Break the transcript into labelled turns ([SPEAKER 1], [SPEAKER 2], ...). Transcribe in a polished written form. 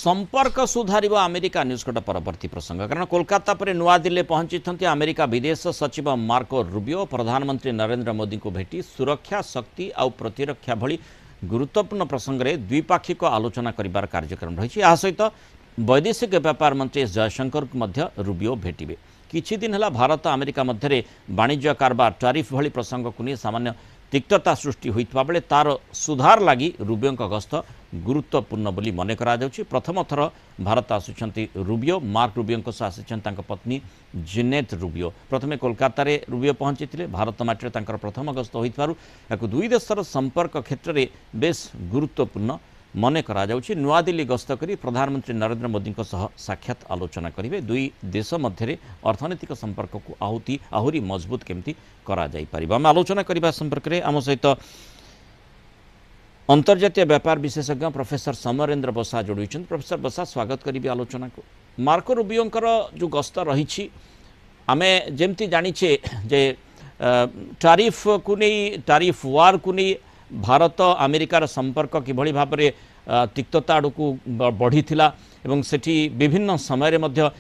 [SPEAKER 1] संपर्क सुधार America news cut परवर्ती प्रसंग कारण कोलकाता पर नुआ दिल्ली पहुंची अमेरिका विदेश सचिव मार्को रूबियो प्रधानमंत्री नरेंद्र मोदी को भेटी सुरक्षा शक्ति और प्रतिरक्षा भली गुरुत्वपूर्ण प्रसंग में द्विपाक्षिक आलोचना करिबार कार्यक्रम रही। सहित वैदेशिक व्यापार मंत्री एस जयशंकर को रूबियो भेटिबे। किछि दिन हला भारत अमेरिका मध्य वाणिज्य कारबार टैरिफ भली प्रसंग को नहीं सामान्य तिक्तता सृष्टि होता बेले तार सुधार लगी रूबियो गस्त गुरुत्वपूर्ण बोली मन करा प्रथम थर भारत आसुचंती रूबियो मार्क रूबियो सह आसी पत्नी जिनेत रूबियो प्रथमे कोलकाता रे रूबियो पहुंची भारत माटी प्रथम गस्त हो दुई देशर संपर्क क्षेत्र में बेस गुरुत्वपूर्ण मन करा नुआ दिल्ली गस्त करी प्रधानमंत्री नरेंद्र मोदी सह साक्षात आलोचना करेंगे। दुई देश मध्य अर्थनैतिक संपर्क को आहुरी मजबूत केमती करा जाई परिबा। आम आलोचना करने संपर्क में आम सहित अंतर्जातीय व्यापार विशेषज्ञ प्रोफेसर समरेंद्र बसा जोड़ी। प्रोफेसर बसा स्वागत करी आलोचना को। मार्को रूबियोंकर जो गस्त रही आमे जेमती जानिछे जे टैरिफ को नहीं टैरिफ वार को नहीं भारत अमेरिकार संपर्क किभली भाव में तिक्तता आड़ को बढ़ी थिला एवं सेठी विभिन्न समय रे मध्य